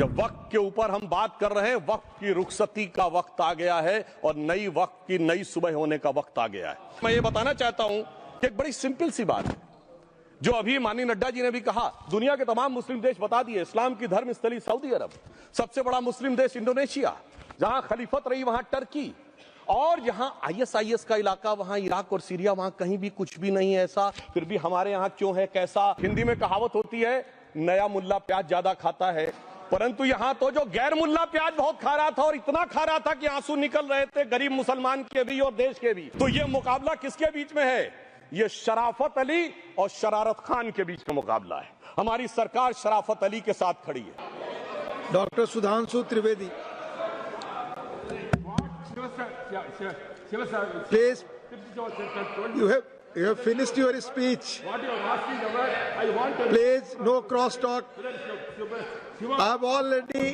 जब वक्त के ऊपर हम बात कर रहे हैं, वक्त की रुखसती का वक्त आ गया है और नई वक्त की नई सुबह होने का वक्त आ गया है। मैं ये बताना चाहता हूं कि एक बड़ी सिंपल सी बात है जो अभी माननीय नड्डा जी ने भी कहा। दुनिया के तमाम मुस्लिम देश बता दिए, इस्लाम की धर्म स्थली सऊदी अरब, सबसे बड़ा मुस्लिम देश इंडोनेशिया, जहां खलीफत रही वहां टर्की, और जहां आईएसआईएस का इलाका वहां इराक और सीरिया, वहां कहीं भी कुछ भी नहीं है ऐसा। फिर भी हमारे यहां क्यों है कैसा। हिंदी में कहावत होती है, नया मुल्ला प्याज ज्यादा खाता है, परंतु यहां तो जो गैर मुल्ला प्याज बहुत खा रहा था और इतना खा रहा था कि आंसू निकल रहे थे गरीब मुसलमान के भी और देश के भी। तो ये मुकाबला किसके बीच में है? ये शराफत अली और शरारत खान के बीच का मुकाबला है। हमारी सरकार शराफत अली के साथ खड़ी है। Doctor Sudhanshu Trivedi, please, you have finished your speech. Please, no cross talk. I've already.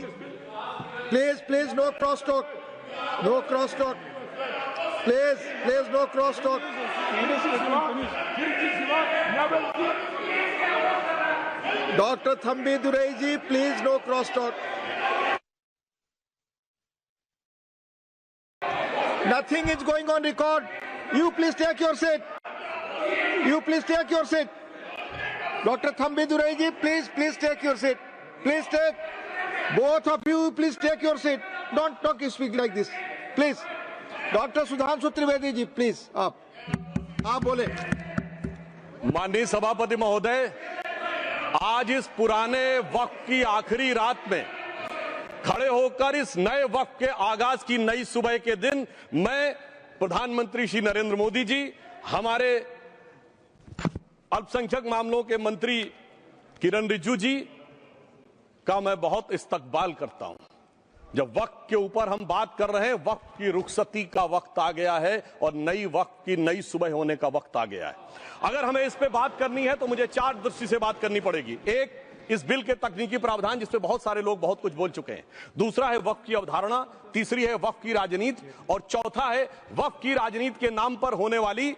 Please, no cross talk. No cross talk. Please, no cross talk. Dr. Thambi Durai ji, please, no cross talk. Nothing is going on record. You please take your seat. You please take your seat. Dr. Thambi Durai ji, please take your seat. Please take. Both of you, please take your seat. Don't speak like this. Please. Dr. Sudhanshu Trivedi ji, please. आप बोले। माननीय सभापति महोदय, आज इस पुराने वक्त की आखिरी रात में खड़े होकर इस नए वक्त के आगाज की नई सुबह के दिन मैं प्रधानमंत्री श्री नरेंद्र मोदी जी, हमारे अल्पसंख्यक मामलों के मंत्री किरण रिजिजू जी का मैं बहुत इस्तकबाल करता हूं। जब वक्त के ऊपर हम बात कर रहे हैं, वक्त की रुखसती का वक्त आ गया है और नई वक्त की नई सुबह होने का वक्त आ गया है। अगर हमें इस पे बात करनी है तो मुझे चार दृष्टि से बात करनी पड़ेगी। एक, इस बिल के तकनीकी प्रावधान जिस पे बहुत सारे लोग बहुत कुछ बोल चुके हैं। दूसरा है वक्त की अवधारणा, तीसरी है वक्त की राजनीति, और चौथा है वक्त की राजनीति के नाम पर होने वाली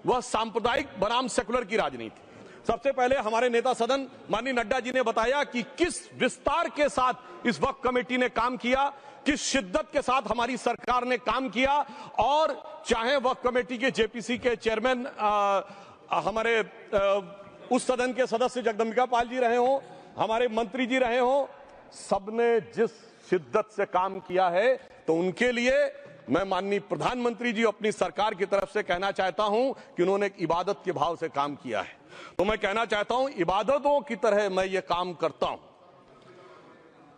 वह सांप्रदायिक बनाम सेकुलर की राजनीति। सबसे पहले हमारे नेता सदन माननीय नड्डा जी ने बताया कि किस विस्तार के साथ इस वक्त कमेटी ने काम किया, किस शिद्दत के साथ हमारी सरकार ने काम किया, और चाहे वक्त कमेटी के जेपीसी के चेयरमैन हमारे उस सदन के सदस्य जगदम्बिका पाल जी रहे हो, हमारे मंत्री जी रहे हो, सबने जिस शिद्दत से काम किया है, तो उनके लिए मैं माननीय प्रधानमंत्री जी अपनी सरकार की तरफ से कहना चाहता हूं कि उन्होंने एक इबादत के भाव से काम किया है। तो मैं कहना चाहता हूं, इबादतों की तरह मैं ये काम करता हूं,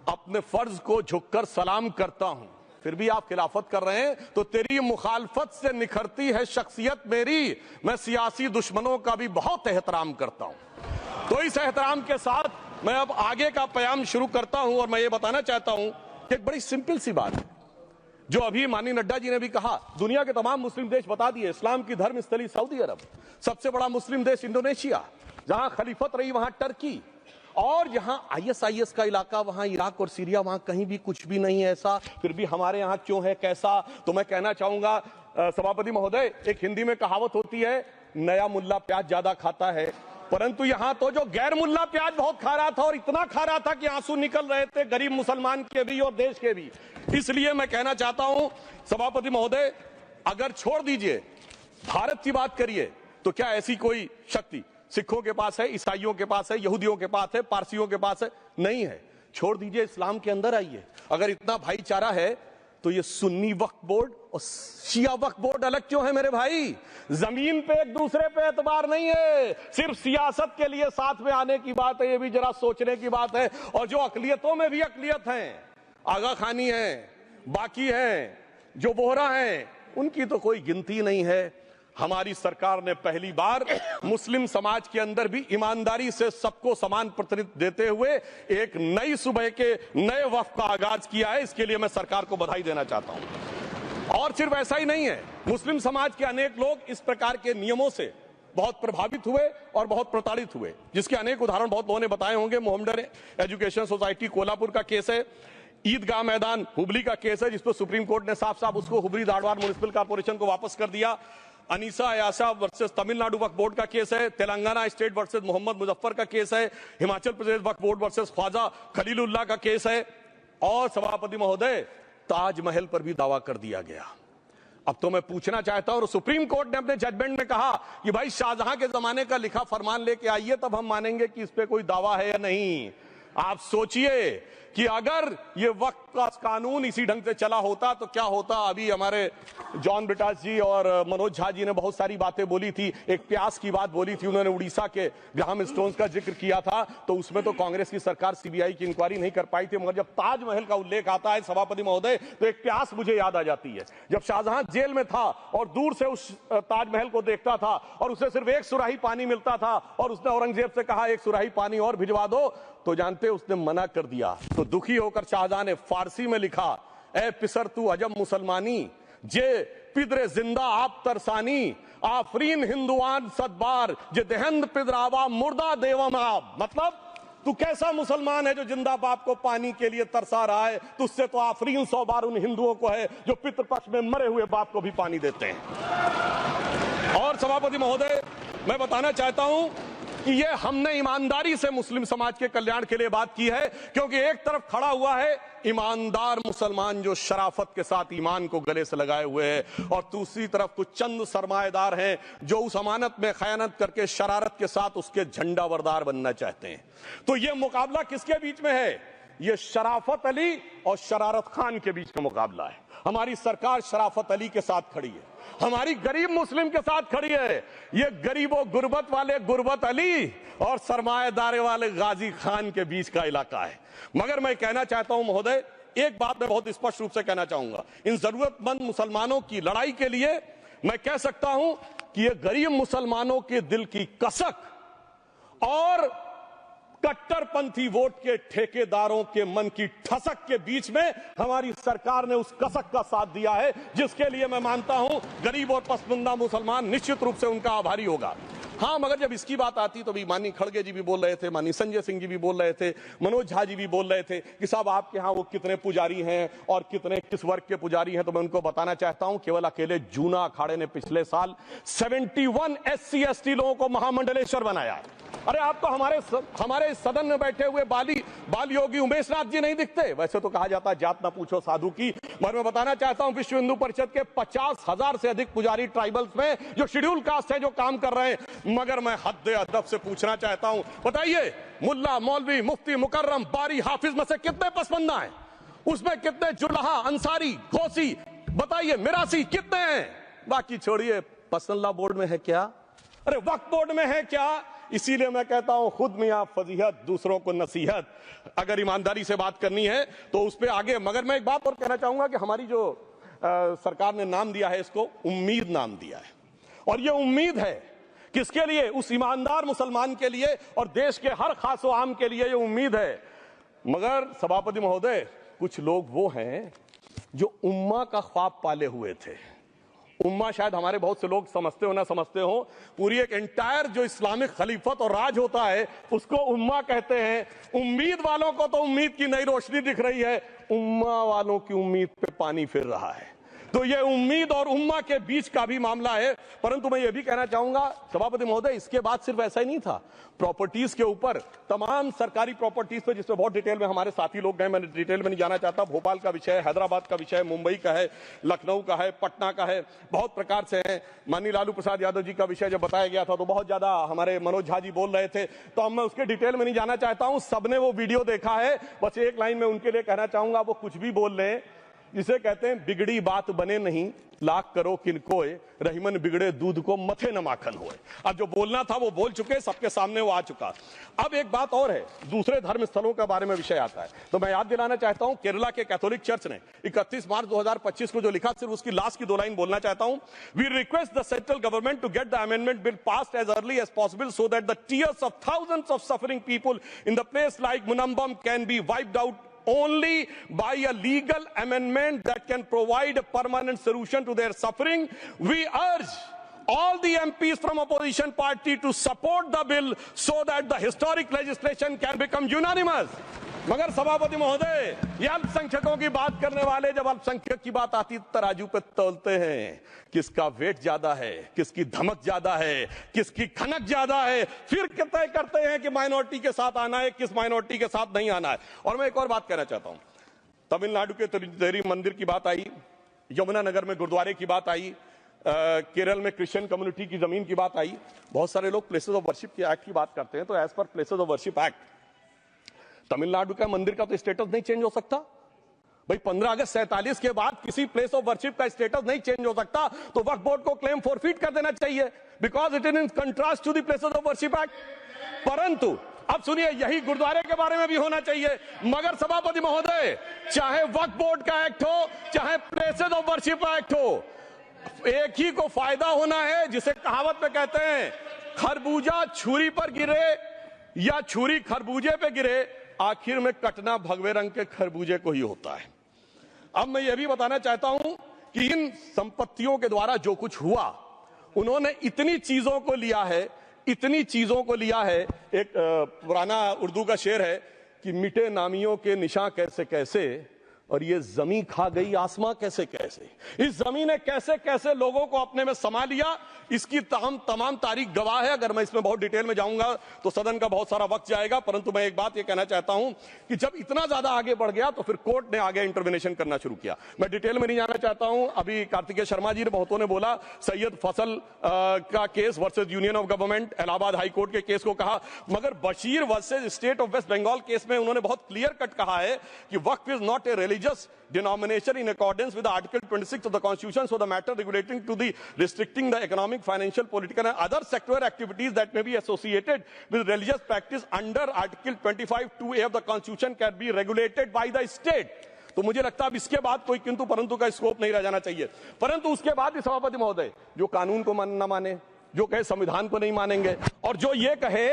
अपने फर्ज को झुककर सलाम करता हूं, फिर भी आप खिलाफत कर रहे हैं। तो तेरी मुखालफत से निखरती है शख्सियत मेरी, मैं सियासी दुश्मनों का भी बहुत एहतराम करता हूं। तो इस एहतराम के साथ मैं अब आगे का बयान शुरू करता हूं, और मैं ये बताना चाहता हूं कि एक बड़ी सिंपल सी बात है जो अभी माननीय नड्डा जी ने भी कहा। दुनिया के तमाम मुस्लिम देश बता दिए, इस्लाम की धर्म स्थली सऊदी अरब, सबसे बड़ा मुस्लिम देश इंडोनेशिया, जहां खलीफत रही वहां टर्की, और जहां आईएसआईएस का इलाका वहां इराक और सीरिया, वहां कहीं भी कुछ भी नहीं है ऐसा। फिर भी हमारे यहां क्यों है कैसा। तो मैं कहना चाहूंगा सभापति महोदय, एक हिंदी में कहावत होती है, नया मुल्ला प्याज ज्यादा खाता है, परंतु यहां तो जो गैर मुल्ला प्याज बहुत खा रहा था और इतना खा रहा था कि आंसू निकल रहे थे गरीब मुसलमान के भी और देश के भी। इसलिए मैं कहना चाहता हूं सभापति महोदय, अगर छोड़ दीजिए भारत की बात करिए, तो क्या ऐसी कोई शक्ति सिखों के पास है, ईसाइयों के पास है, यहूदियों के पास है, पारसियों के पास है? नहीं है। छोड़ दीजिए, इस्लाम के अंदर आइए। अगर इतना भाईचारा है तो ये सुन्नी वक्फ बोर्ड और शिया वक्फ बोर्ड अलग क्यों है मेरे भाई? जमीन पे एक दूसरे पे एतबार नहीं है, सिर्फ सियासत के लिए साथ में आने की बात है। ये भी जरा सोचने की बात है। और जो अकलियतों में भी अकलियत है, आगा खानी है, बाकी है, जो बोहरा है, उनकी तो कोई गिनती नहीं है। हमारी सरकार ने पहली बार मुस्लिम समाज के अंदर भी ईमानदारी से सबको समान प्रतिनिधित्व देते हुए एक नई सुबह के नए वक्त का आगाज किया है। इसके लिए मैं सरकार को बधाई देना चाहता हूं। और सिर्फ ऐसा ही नहीं है, मुस्लिम समाज के अनेक लोग इस प्रकार के नियमों से बहुत प्रभावित हुए और बहुत प्रताड़ित हुए, जिसके अनेक उदाहरण बहुत लोगों ने बताए होंगे। मोहम्मडन एजुकेशन सोसाइटी कोल्हापुर का केस है, ईदगाह मैदान हुबली का केस है, जिस पर सुप्रीम कोर्ट ने साफ साफ उसको हुबली धारवाड़ म्युनिसिपल कॉर्पोरेशन को वापस कर दिया। अनीसा अयाशा वर्सेस तमिलनाडु वक्फ बोर्ड का केस है, तेलंगाना स्टेट वर्सेस मोहम्मद मुजफ्फर का केस है, हिमाचल प्रदेश वक्फ बोर्ड वर्सेस ख्वाजा खलीलुल्लाह का केस है, और सभापति महोदय ताजमहल पर भी दावा कर दिया गया। अब तो मैं पूछना चाहता हूं, सुप्रीम कोर्ट ने अपने जजमेंट में कहा कि भाई शाहजहां के जमाने का लिखा फरमान लेके आइए, तब हम मानेंगे कि इस पे कोई दावा है या नहीं। आप सोचिए कि अगर ये वक्त का कानून इसी ढंग से चला होता तो क्या होता। अभी हमारे जॉन ब्रिटास जी और मनोज झा जी ने बहुत सारी बातें बोली थी, एक प्यास की बात बोली थी, उन्होंने उड़ीसा के ग्राहम स्टोन्स का जिक्र किया था, तो उसमें तो कांग्रेस की सरकार सीबीआई की इंक्वायरी नहीं कर पाई थी। मगर जब ताजमहल का उल्लेख आता है सभापति महोदय, तो एक प्यास मुझे याद आ जाती है। जब शाहजहां जेल में था और दूर से उस ताजमहल को देखता था और उसे सिर्फ एक सुराही पानी मिलता था और उसने औरंगजेब से कहा एक सुराही पानी और भिजवा दो, तो जानते उसने मना कर दिया। तो दुखी होकर शाहजहां ने फारसी में लिखा, ए पिसर तू अजम मुसलमानी, जे पिदरे जिंदा आप तरसानी, आफरीन हिंदुआन सदबार, जे देहंद पिदरावा मुर्दा देवम आप। मतलब तू कैसा मुसलमान है जो जिंदा बाप को पानी के लिए तरसा रहा है, तुझसे तो आफरीन 100 बार उन हिंदुओं को है जो पितृपक्ष में मरे हुए बाप को भी पानी देते हैं। और सभापति महोदय, मैं बताना चाहता हूं कि ये हमने ईमानदारी से मुस्लिम समाज के कल्याण के लिए बात की है, क्योंकि एक तरफ खड़ा हुआ है ईमानदार मुसलमान जो शराफत के साथ ईमान को गले से लगाए हुए हैं, और दूसरी तरफ कुछ चंद सरमाएदार हैं जो उस अमानत में खयानत करके शरारत के साथ उसके झंडा बरदार बनना चाहते हैं। तो ये मुकाबला किसके बीच में है? ये शराफत अली और शरारत खान के बीच का मुकाबला है। हमारी सरकार शराफत अली के साथ खड़ी है, हमारी गरीब मुस्लिम के साथ खड़ी है। ये गरीबों गुर्बत वाले गुर्बत अली और सरमाएदारे वाले गाजी खान के बीच का इलाका है। मगर मैं कहना चाहता हूं महोदय, एक बात मैं बहुत स्पष्ट रूप से कहना चाहूंगा, इन जरूरतमंद मुसलमानों की लड़ाई के लिए मैं कह सकता हूं कि ये गरीब मुसलमानों के दिल की कसक और कट्टरपंथी वोट के ठेकेदारों के मन की ठसक के बीच में हमारी सरकार ने उस कसक का साथ दिया है, जिसके लिए मैं मानता हूं गरीब और पसमंदा मुसलमान निश्चित रूप से उनका आभारी होगा। हाँ, मगर जब इसकी बात आती तो भी माननीय खड़गे जी भी बोल रहे थे, माननीय संजय सिंह जी भी बोल रहे थे, मनोज झा जी भी बोल रहे थे कि साहब आपके यहाँ वो कितने पुजारी हैं और कितने किस वर्ग के पुजारी हैं। तो मैं उनको बताना चाहता हूं, केवल अकेले जूना अखाड़े ने पिछले साल 71 SC ST लोगों को महामंडलेश्वर बनाया। अरे आपको हमारे सदन में बैठे हुए बाल योगी उमेश नाथ जी नहीं दिखते? वैसे तो कहा जाता है जात ना पूछो साधु की, मगर मैं बताना चाहता हूं विश्व हिंदू परिषद के 50,000 से अधिक पुजारी ट्राइबल्स में जो शेड्यूल कास्ट है जो काम कर रहे हैं। मगर मैं हद अदब से पूछना चाहता हूं, बताइए मुल्ला मौलवी मुफ्ती मुकर्रम बारी हाफिज में से कितने पसमंदा हैं? उसमें कितने जुल्हा अंसारी घोसी बताइए मिरासी कितने हैं? बाकी छोड़िए, पसंदला बोर्ड में है क्या? अरे वक्फ बोर्ड में है क्या? इसीलिए मैं कहता हूं खुद मियां फजीहत दूसरों को नसीहत। अगर ईमानदारी से बात करनी है तो उस पर आगे। मगर मैं एक बात और कहना चाहूंगा कि हमारी जो सरकार ने नाम दिया है, इसको उम्मीद नाम दिया है, और ये उम्मीद है किसके लिए? उस ईमानदार मुसलमान के लिए और देश के हर खास व आम के लिए ये उम्मीद है। मगर सभापति महोदय, कुछ लोग वो हैं जो उम्मा का ख्वाब पाले हुए थे। उम्मा शायद हमारे बहुत से लोग समझते हो ना समझते हो, पूरी एक एंटायर जो इस्लामिक खलीफत और राज होता है उसको उम्मा कहते हैं। उम्मीद वालों को तो उम्मीद की नई रोशनी दिख रही है, उम्मा वालों की उम्मीद पे पानी फिर रहा है। तो ये उम्मीद और उम्मा के बीच का भी मामला है। परंतु मैं ये भी कहना चाहूंगा सभापति महोदय, इसके बाद सिर्फ ऐसा ही नहीं था, प्रॉपर्टीज के ऊपर, तमाम सरकारी प्रॉपर्टीज पे जिसमें बहुत डिटेल में हमारे साथी लोग गए, मैं डिटेल में नहीं जाना चाहता। भोपाल का विषय है, हैदराबाद का विषय है, मुंबई का है, लखनऊ का है, पटना का है, बहुत प्रकार से है। माननीय लालू प्रसाद यादव जी का विषय जब बताया गया था तो बहुत ज्यादा हमारे मनोज झा जी बोल रहे थे, तो अब मैं उसके डिटेल में नहीं जाना चाहता हूं। सबने वो वीडियो देखा है। बस एक लाइन में उनके लिए कहना चाहूंगा, वो कुछ भी बोल रहे हैं, जिसे कहते हैं बिगड़ी बात बने नहीं, लाख करो किनकोए, रहीमन बिगड़े दूध को मथे न माखन होए। अब जो बोलना था वो बोल चुके, सबके सामने वो आ चुका। अब एक बात और है, दूसरे धर्म स्थलों के बारे में विषय आता है, तो मैं याद दिलाना चाहता हूं केरला के कैथोलिक चर्च ने 31 मार्च 2025 को जो लिखा, सिर्फ उसकी लास्ट की 2 लाइन बोलना चाहता हूं। We request the central government to get the amendment bill passed as early as possible so that the tears of thousands of suffering people in the place like Munambam can be wiped out only by a legal amendment that can provide a permanent solution to their suffering. We urge all the MPs from opposition party to support the bill so that the historic legislation can become unanimous. मगर सभापति महोदय, ये अल्पसंख्यकों की बात करने वाले जब अल्पसंख्यक की बात आती तराजू पे तौलते हैं, किसका वेट ज्यादा है, किसकी धमक ज्यादा है, किसकी खनक ज्यादा है, फिर तय करते हैं कि माइनॉरिटी के साथ आना है, किस माइनॉरिटी के साथ नहीं आना है। और मैं एक और बात कहना चाहता हूं, तमिलनाडु के तिरुचेरी मंदिर की बात आई, यमुनानगर में गुरुद्वारे की बात आई, केरल में क्रिश्चियन कम्युनिटी की जमीन की बात आई। बहुत सारे लोग प्लेसेस ऑफ वर्शिप के एक्ट की बात करते हैं, तो एज पर places of worship act Tamil Nadu का मंदिर का तो स्टेटस नहीं चेंज हो सकता भाई। 15 अगस्त 47 के बाद किसी प्लेस ऑफ वर्शिप का स्टेटस नहीं चेंज हो सकता, तो वक्फ बोर्ड को क्लेम फॉरफिट कर देना चाहिए, because it is in contrast to the places of worship act. परंतु अब सुनिए, यही गुरुद्वारे के बारे में भी होना चाहिए। मगर सभापति महोदय, चाहे वक्फ बोर्ड का एक्ट हो, चाहे प्लेसेस ऑफ वर्शिप एक्ट हो, एक ही को फायदा होना है, जिसे कहावत में कहते हैं खरबूजा छुरी पर गिरे या छुरी खरबूजे पे गिरे, आखिर में कटना भगवे रंग के खरबूजे को ही होता है। अब मैं यह भी बताना चाहता हूं कि इन संपत्तियों के द्वारा जो कुछ हुआ, उन्होंने इतनी चीजों को लिया है, इतनी चीजों को लिया है। एक पुराना उर्दू का शेर है कि मिटे नामियों के निशान कैसे कैसे, और ये जमीन खा गई आसमां कैसे कैसे। इस जमीन ने कैसे कैसे लोगों को अपने में समा लिया, इसकी तमाम तारीख गवाह है। अगर मैं इसमें बहुत डिटेल में जाऊंगा तो सदन का बहुत सारा वक्त जाएगा, परंतु मैं एक बात ये कहना चाहता हूं कि जब इतना ज्यादा आगे बढ़ गया तो फिर कोर्ट ने आगे इंटरवेंशन करना शुरू किया। मैं डिटेल में नहीं जाना चाहता हूं। अभी कार्तिकेय शर्मा जी ने बहुतों ने बोला सैयद फसल का case versus Union of Government, Allahabad High Court के केस को कहा, मगर Bashir versus State of West Bengal case में उन्होंने बहुत क्लियर कट कहा है कि वक्फ is not a religious denomination in accordance with Article 26 of the Constitution, so the matter relating to the restricting the economic, financial, political and other sectoral activities that may be associated with religious practice under Article 25(2)(a) of the Constitution can be regulated by the state. तो मुझे लगता है इसके बाद कोई किंतु परंतु का स्कोप नहीं रह जाना चाहिए। परंतु उसके बाद भी सभापति महोदय, जो कानून को न माने, जो कहे संविधान को नहीं मानेंगे, और जो ये कहे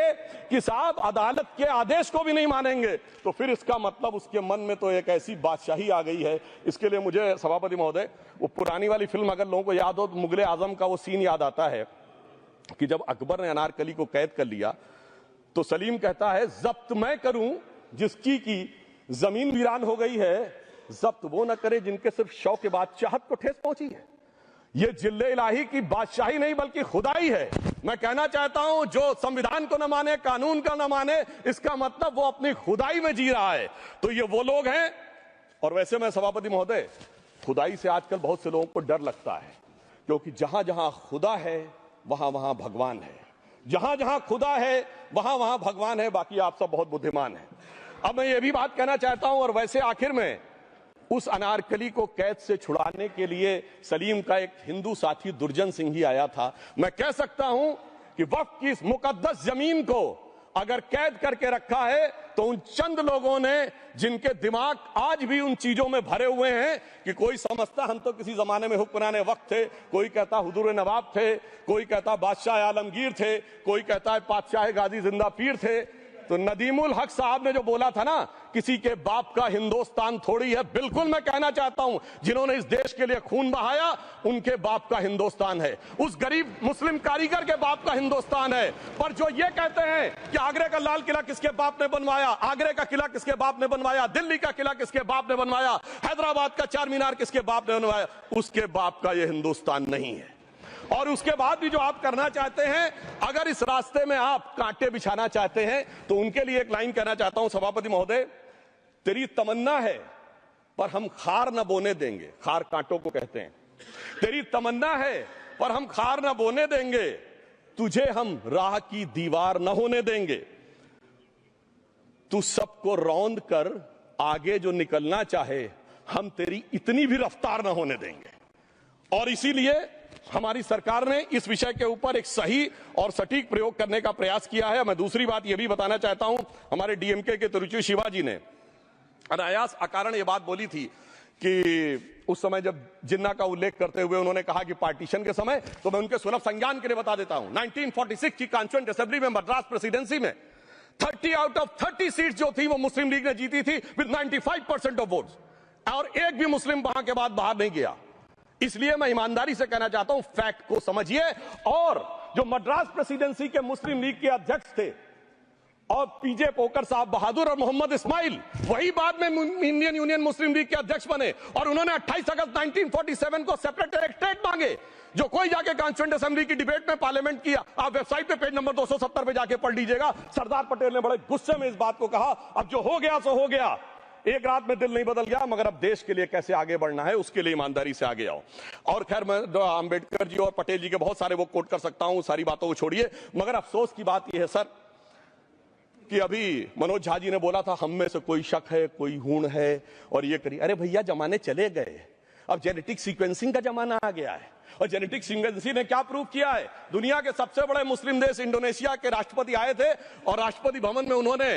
कि साहब अदालत के आदेश को भी नहीं मानेंगे, तो फिर इसका मतलब उसके मन में तो एक ऐसी बादशाही आ गई है। इसके लिए मुझे सभापति महोदय, वो पुरानी वाली फिल्म अगर लोगों को याद हो तो मुगले आजम का वो सीन याद आता है कि जब अकबर ने अनारकली को कैद कर लिया तो सलीम कहता है जब्त मैं करूं जिसकी की जमीन वीरान हो गई है, जब्त वो न करे जिनके सिर्फ शौक के बाद चाहत को ठेस पहुंची है। ये जिल्ले इलाही की बादशाही नहीं बल्कि खुदाई है। मैं कहना चाहता हूं जो संविधान को न माने, कानून का न माने, इसका मतलब वो अपनी खुदाई में जी रहा है। तो ये वो लोग हैं। और वैसे मैं सभापति महोदय, खुदाई से आजकल बहुत से लोगों को डर लगता है, क्योंकि जहां जहां खुदा है वहां वहां भगवान है, जहां जहां खुदा है वहां वहां भगवान है। बाकी आप सब बहुत बुद्धिमान हैं। अब मैं ये भी बात कहना चाहता हूं, और वैसे आखिर में उस अनारकली को कैद से छुड़ाने के लिए सलीम का एक हिंदू साथी दुर्जन सिंह ही आया था। मैं कह सकता हूं कि वक्फ की इस मुकद्दस जमीन को अगर कैद करके रखा है तो उन चंद लोगों ने, जिनके दिमाग आज भी उन चीजों में भरे हुए हैं कि कोई समझता हम तो किसी जमाने में हुक्मरान वक्त थे, कोई कहता हुजूर नवाब थे, कोई कहता बादशाह आलमगीर थे, कोई कहता है बादशाह गाजी जिंदा पीर थे। तो नदीमुल हक साहब ने जो बोला था ना, किसी के बाप का हिंदुस्तान थोड़ी है, बिल्कुल मैं कहना चाहता हूं जिन्होंने इस देश के लिए खून बहाया उनके बाप का हिंदुस्तान है, उस गरीब मुस्लिम कारीगर के बाप का हिंदुस्तान है। पर जो ये कहते हैं कि आगरे का लाल किला किसके बाप ने बनवाया, आगरे का किला किसके बाप ने बनवाया, दिल्ली का किला किसके बाप ने बनवाया, हैदराबाद का चार मीनार किसके बाप ने बनवाया, उसके बाप का ये हिंदुस्तान नहीं है। और उसके बाद भी जो आप करना चाहते हैं, अगर इस रास्ते में आप कांटे बिछाना चाहते हैं, तो उनके लिए एक लाइन कहना चाहता हूं सभापति महोदय, तेरी तमन्ना है पर हम खार न बोने देंगे, खार कांटों को कहते हैं, तेरी तमन्ना है पर हम खार न बोने देंगे, तुझे हम राह की दीवार न होने देंगे, तू सबको रौंद कर आगे जो निकलना चाहे हम तेरी इतनी भी रफ्तार न होने देंगे। और इसीलिए हमारी सरकार ने इस विषय के ऊपर एक सही और सटीक प्रयोग करने का प्रयास किया है। मैं दूसरी बात यह भी बताना चाहता हूं, हमारे डीएमके के तिरुचि शिवाजी ने अनायास अकारण ये बात बोली थी कि उस समय जब जिन्ना का उल्लेख करते हुए उन्होंने कहा कि पार्टीशन के समय, तो मैं उनके सुलभ संज्ञान के लिए बता देता हूं, 1946 की कॉन्स्टिट्यूएंट असेंबली में मद्रास प्रेसिडेंसी में 30 आउट ऑफ 30 सीट जो थी वो मुस्लिम लीग ने जीती थी विद 95% ऑफ वोट्स, और एक भी मुस्लिम वहां के बाद बाहर नहीं गया। इसलिए मैं ईमानदारी से कहना चाहता हूं, फैक्ट को समझिए। और जो मद्रास प्रेसिडेंसी के मुस्लिम लीग के अध्यक्ष थे और पीजे पोकर साहब बहादुर और मोहम्मद इस्माइल वही बाद में इंडियन यूनियन मुस्लिम लीग के अध्यक्ष बने और उन्होंने 28 अगस्त 1947 को सेपरेट स्टेट मांगे, जो कोई जाके कॉन्स्टिट्यूएंट असेंबली की डिबेट में पार्लियामेंट किया। आप वेबसाइट पे पेज नंबर 270 पे जाके पढ़ लीजिएगा। सरदार पटेल ने बड़े गुस्से में इस बात को कहा, अब जो हो गया सो हो गया, एक रात में दिल नहीं बदल गया, मगर अब देश के लिए कैसे आगे बढ़ना है उसके लिए ईमानदारी से आगे आओ। और खैर मैं अंबेडकर जी और पटेल जी के बहुत सारे वो कोट कर सकता हूं, सारी बातों को छोड़िए, मगर अफसोस की बात यह है सर कि अभी मनोज झा जी ने बोला था हम में से कोई शक है, कोई हूण है और ये करिए। अरे भैया जमाने चले गए, अब जेनेटिक सीक्वेंसिंग का जमाना आ गया है और जेनेटिक सीक्वेंसिंग ने क्या प्रूव किया है। दुनिया के सबसे बड़े मुस्लिम देश इंडोनेशिया के राष्ट्रपति आए थे और राष्ट्रपति भवन में उन्होंने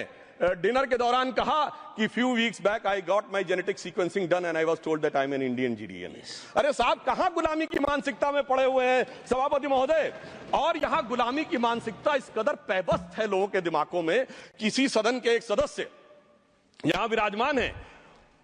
डिनर के दौरान कहा कि few weeks back I got my genetic sequencing done and I was told that I am an Indian GDNA. अरे साहब कहां गुलामी की मानसिकता में पड़े हुए हैं सभापति महोदय। और यहां गुलामी की मानसिकता इस कदर पैबस्त है लोगों के दिमागों में। किसी सदन के एक सदस्य यहां विराजमान है,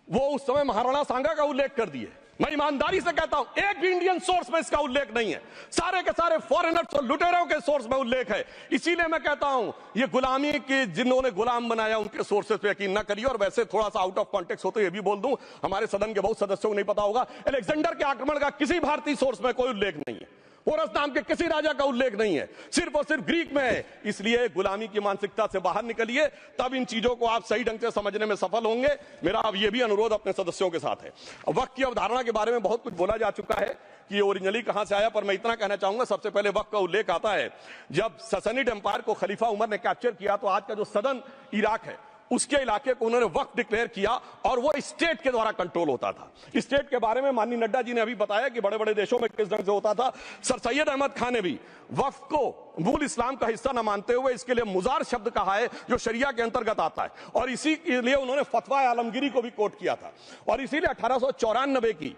वो उस समय महाराणा सांगा का उल्लेख कर दिए। मैं ईमानदारी से कहता हूं एक भी इंडियन सोर्स में इसका उल्लेख नहीं है, सारे के सारे फॉरेनर्स और लुटेरों के सोर्स में उल्लेख है। इसीलिए मैं कहता हूं ये गुलामी के जिन्होंने गुलाम बनाया उनके सोर्सेस पे यकीन न करिए। और वैसे थोड़ा सा आउट ऑफ कॉन्टेक्स्ट हो तो ये भी बोल दूं, हमारे सदन के बहुत सदस्यों को नहीं पता होगा, अलेक्जेंडर के आक्रमण का किसी भारतीय सोर्स में कोई उल्लेख नहीं है, पोरस नाम के किसी राजा का उल्लेख नहीं है, सिर्फ और सिर्फ ग्रीक में है। इसलिए गुलामी की मानसिकता से बाहर निकलिए, तब इन चीजों को आप सही ढंग से समझने में सफल होंगे। मेरा अब यह भी अनुरोध अपने सदस्यों के साथ है। वक्त की अवधारणा के बारे में बहुत कुछ बोला जा चुका है कि ये ओरिजिनली कहां से आया, पर मैं इतना कहना चाहूंगा सबसे पहले वक्त का उल्लेख आता है जब ससनिड एम्पायर को खलीफा उमर ने कैप्चर किया तो आज का जो सदन इराक है उसके इलाके को उन्होंने वक्फ डिक्लेयर किया और वो स्टेट के द्वारा कंट्रोल होता था। स्टेट के बारे में माननीय नड्डा जी ने अभी बताया कि बड़े बड़े देशों में किस ढंग से होता था। सर सैयद अहमद खान ने भी वक्फ को मूल इस्लाम का हिस्सा न मानते हुए इसके लिए मुजार शब्द कहा है जो शरिया के अंतर्गत आता है और इसी के लिए उन्होंने फतवा आलमगीरी को भी कोट किया था। और इसीलिए 1894 की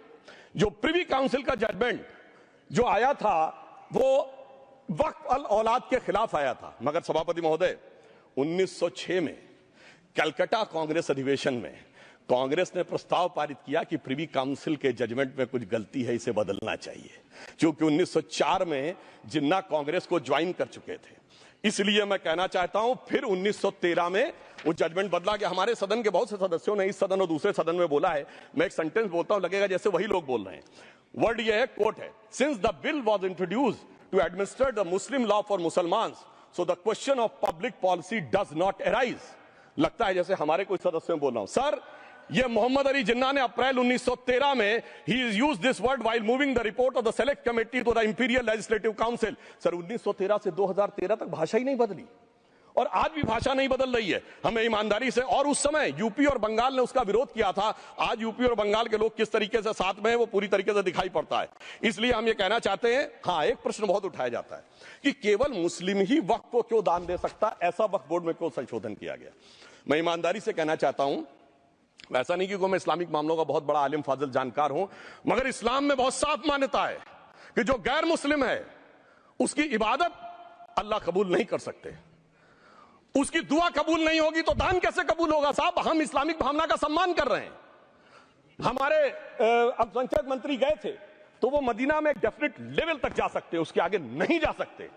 जो प्रिवी काउंसिल का जजमेंट जो आया था वो वक्फ अल औलाद के खिलाफ आया था। मगर सभापति महोदय 1906 में कलकत्ता कांग्रेस अधिवेशन में कांग्रेस ने प्रस्ताव पारित किया कि प्रिवी काउंसिल के जजमेंट में कुछ गलती है, इसे बदलना चाहिए। क्योंकि 1904 में जिन्ना कांग्रेस को ज्वाइन कर चुके थे, इसलिए मैं कहना चाहता हूं फिर 1913 में वो जजमेंट बदला कि हमारे सदन के बहुत से सदस्यों ने इस सदन और दूसरे सदन में बोला है। मैं एक सेंटेंस बोलता हूं, लगेगा जैसे वही लोग बोल रहे हैं। वर्ड ये है, कोट है, since the bill was introduced to administer the Muslim law for मुसलमान so the question of public policy does not arise. लगता है जैसे हमारे कुछ सदस्यों में बोल रहा हूं। सर ये मोहम्मद अली जिन्ना ने अप्रैल 1913 में ही is use this word while moving the report of the select committee to the Imperial Legislative Council. Sir 1913 से 2013 तक भाषा ही नहीं बदली और आज भी भाषा नहीं बदल रही है। हमें ईमानदारी से, और उस समय यूपी और बंगाल ने उसका विरोध किया था, आज यूपी और बंगाल के लोग किस तरीके से साथ में है वो पूरी तरीके से दिखाई पड़ता है। इसलिए हम ये कहना चाहते हैं, हाँ एक प्रश्न बहुत उठाया जाता है कि केवल मुस्लिम ही वक्फ को क्यों दान दे सकता, ऐसा वक्फ बोर्ड में क्यों संशोधन किया गया। मैं ईमानदारी से कहना चाहता हूं, ऐसा नहीं कि मैं इस्लामिक मामलों का बहुत बड़ा आलिम फाजिल जानकार हूं, मगर इस्लाम में बहुत साफ मान्यता है कि जो गैर मुस्लिम है उसकी इबादत अल्लाह कबूल नहीं कर सकते, उसकी दुआ कबूल नहीं होगी तो दान कैसे कबूल होगा। साहब हम इस्लामिक भावना का सम्मान कर रहे हैं। हमारे अल्पसंख्यक मंत्री गए थे तो वो मदीना में एक डेफिनेट लेवल तक जा सकते, उसके आगे नहीं जा सकते।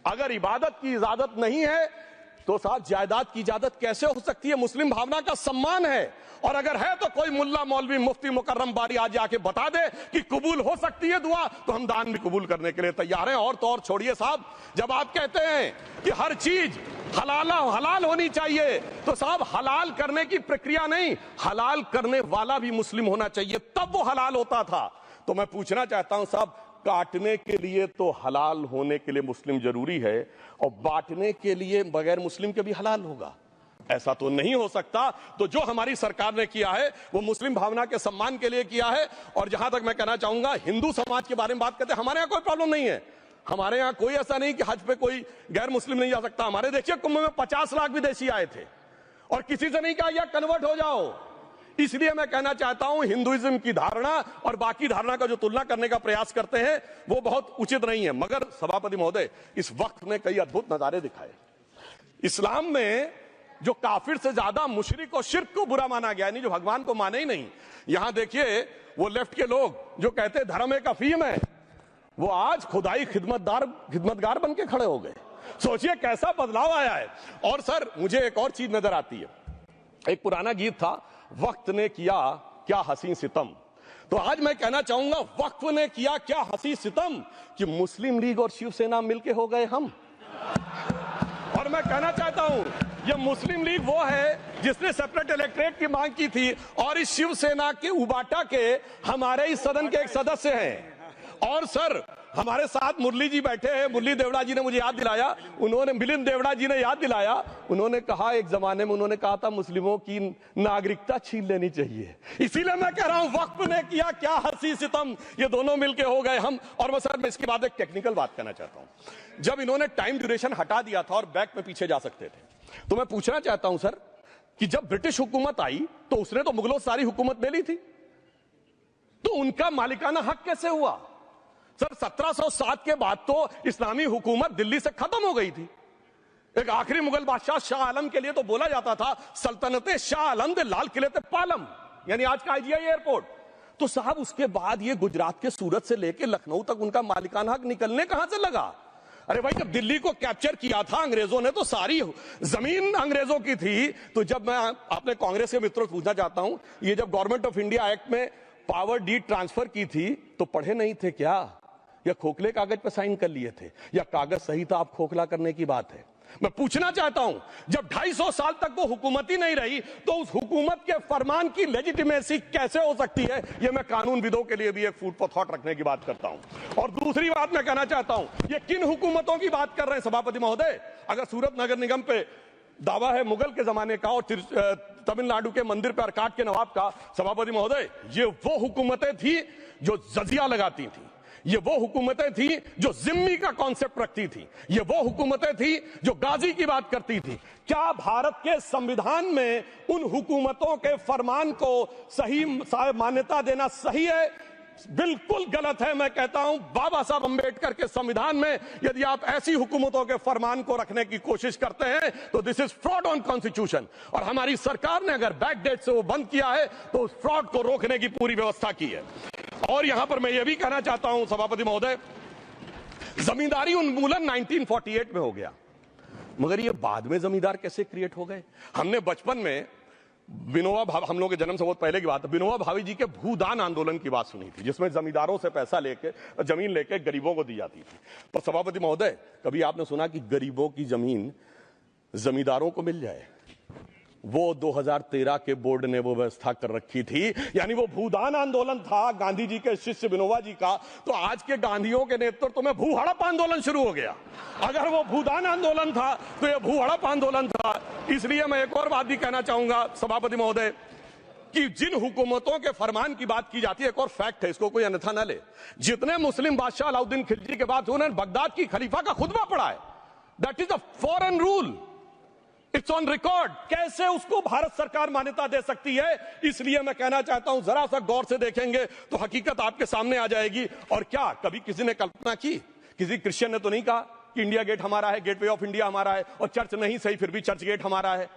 अगर इबादत की इजाजत नहीं है तो साथ जायदाद की इजाजत कैसे हो सकती है। मुस्लिम भावना का सम्मान है, और अगर है तो कोई मुल्ला मौलवी मुफ्ती मुकर्रम बारी आज आके बता दे कि कबूल हो सकती है दुआ, तो हम दान भी कबूल करने के लिए तैयार हैं। और तो और छोड़िए साहब, जब आप कहते हैं कि हर चीज हलाल होनी चाहिए, तो साहब हलाल करने की प्रक्रिया नहीं, हलाल करने वाला भी मुस्लिम होना चाहिए, तब वो हलाल होता था। तो मैं पूछना चाहता हूं साहब, काटने के लिए तो हलाल होने के लिए मुस्लिम जरूरी है और बांटने के लिए बगैर मुस्लिम के भी हलाल होगा, ऐसा तो नहीं हो सकता। तो जो हमारी सरकार ने किया है वो मुस्लिम भावना के सम्मान के लिए किया है। और जहां तक मैं कहना चाहूंगा, हिंदू समाज के बारे में बात करते हैं, हमारे यहां कोई प्रॉब्लम नहीं है। हमारे यहां कोई ऐसा नहीं कि हज पे कोई गैर मुस्लिम नहीं जा सकता। हमारे देखिए कुंभ में 50 लाख विदेशी आए थे और किसी से नहीं कहा या कन्वर्ट हो जाओ। इसलिए मैं कहना चाहता हूं, हिंदुइज्म की धारणा और बाकी धारणा का जो तुलना करने का प्रयास करते हैं वो बहुत उचित नहीं है। मगर सभापति महोदय, इस वक्त ने कई अद्भुत नजारे दिखाए। इस्लाम में जो काफिर से ज्यादा मुशरिक और शिर्क को बुरा माना गया, नहीं जो भगवान को माने ही नहीं। यहां देखिए वो लेफ्ट के लोग जो कहते धर्म एक अफीम है, वो आज खुदाई खिदमतगार बन के खड़े हो गए। सोचिए कैसा बदलाव आया है। और सर मुझे एक और चीज नजर आती है, एक पुराना गीत था, वक्त ने किया क्या हसी सितम। तो आज मैं कहना चाहूंगा वक्त ने किया क्या हसी सितम कि मुस्लिम लीग और शिवसेना मिलके हो गए हम। और मैं कहना चाहता हूं ये मुस्लिम लीग वो है जिसने सेपरेट इलेक्टोरेट की मांग की थी और इस शिवसेना के उबाटा के हमारे इस सदन के एक सदस्य हैं। और सर हमारे साथ मुरली जी बैठे हैं, मुरली देवड़ा जी ने मुझे याद दिलाया, उन्होंने मिलिंद देवड़ा जी ने याद दिलाया, उन्होंने कहा एक जमाने में उन्होंने कहा था मुस्लिमों की नागरिकता छीन लेनी चाहिए। इसीलिए मैं कह रहा हूं वक्त ने किया क्या हसी सितम, ये दोनों मिलके हो गए हम। और मैं सर मैं इसके बाद एक टेक्निकल बात करना चाहता हूं, जब इन्होंने टाइम ड्यूरेशन हटा दिया था और बैक में पीछे जा सकते थे, तो मैं पूछना चाहता हूं सर कि जब ब्रिटिश हुकूमत आई तो उसने तो मुगलों सारी हुकूमत ले ली थी, तो उनका मालिकाना हक कैसे हुआ? सर 1707 के बाद तो इस्लामी हुकूमत दिल्ली से खत्म हो गई थी। एक आखिरी मुगल बादशाह शाह आलम के लिए तो बोला जाता था सल्तनते शाह आलम दे लाल किले ते पालम, यानी आज का आईजीआई एयरपोर्ट। तो साहब उसके बाद ये गुजरात के सूरत से लेकर लखनऊ तक उनका मालिकाना हक निकलने कहां से लगा? अरे भाई जब दिल्ली को कैप्चर किया था अंग्रेजों ने तो सारी जमीन अंग्रेजों की थी। तो जब मैं अपने कांग्रेस के मित्रों से पूछना चाहता हूं, ये जब गवर्नमेंट ऑफ इंडिया एक्ट में पावर डीड ट्रांसफर की थी तो पढ़े नहीं थे क्या, या खोखले कागज पर साइन कर लिए थे, या कागज सही था आप खोखला करने की बात है? मैं पूछना चाहता हूं जब 250 साल तक वो हुकूमत ही नहीं रही तो उस हुकूमत के फरमान की लेजिटिमेसी कैसे हो सकती है? ये मैं कानूनविदों के लिए भी एक फूड फॉर थॉट रखने की बात करता हूं। और दूसरी बात मैं कहना चाहता हूं, ये किन हुकूमतों की बात कर रहे हैं सभापति महोदय? अगर सूरत नगर निगम पे दावा है मुगल के जमाने का और तमिलनाडु के मंदिर पर अरकाट के नवाब का, सभापति महोदय ये वो हुकूमतें थी जो जजिया लगाती थी, ये वो हुकूमतें थी जो जिम्मी का कॉन्सेप्ट रखती थी, ये वो हुकूमतें थी जो गाजी की बात करती थी। क्या भारत के संविधान में उन हुकूमतों के फरमान को सही मान्यता देना सही है? बिल्कुल गलत है। मैं कहता हूं बाबा साहब अंबेडकर के संविधान में यदि आप ऐसी हुकूमतों के फरमान को रखने की कोशिश करते हैं तो this is fraud on constitution. और हमारी सरकार ने अगर बैकडेट से वो बंद किया है तो उस फ्रॉड को रोकने की पूरी व्यवस्था की है। और यहां पर मैं ये भी कहना चाहता हूं सभापति महोदय, जमींदारी उन्मूलन 1948 में हो गया, मगर ये बाद में जमींदार कैसे क्रिएट हो गए? हमने बचपन में विनोबा भावे, हम लोग के जन्म से बहुत पहले की बात है, विनोबा भावे जी के भूदान आंदोलन की बात सुनी थी, जिसमें जमींदारों से पैसा लेके जमीन लेके गरीबों को दी जाती थी। पर सभापति महोदय कभी आपने सुना कि गरीबों की जमीन जमींदारों को मिल जाए? वो 2013 के बोर्ड ने वो व्यवस्था कर रखी थी, यानी वो भूदान आंदोलन था गांधी जी के शिष्य विनोबा जी का। तो आज के गांधियों के नेतृत्व में भू हड़प आंदोलन शुरू हो गया। अगर वो भूदान आंदोलन था तो ये भू हड़प आंदोलन था। इसलिए मैं एक और बात भी कहना चाहूंगा सभापति महोदय कि जिन हुकूमतों के फरमान की बात की जाती है, एक और फैक्ट है, इसको कोई अन्यथा न ले, जितने मुस्लिम बादशाह अलाउद्दीन खिलजी के बाद उन्होंने बगदाद की खलीफा का खुतबा पढ़ा है, that is a foreign rule, it's on record. कैसे उसको भारत सरकार मान्यता दे सकती है? इसलिए मैं कहना चाहता हूं जरा सा गौर से देखेंगे तो हकीकत आपके सामने आ जाएगी। और क्या कभी किसी ने कल्पना की, किसी क्रिश्चियन ने तो नहीं कहा कि इंडिया गेट हमारा है, गेटवे ऑफ इंडिया हमारा है, और चर्च नहीं सही फिर भी चर्च गेट हमारा है?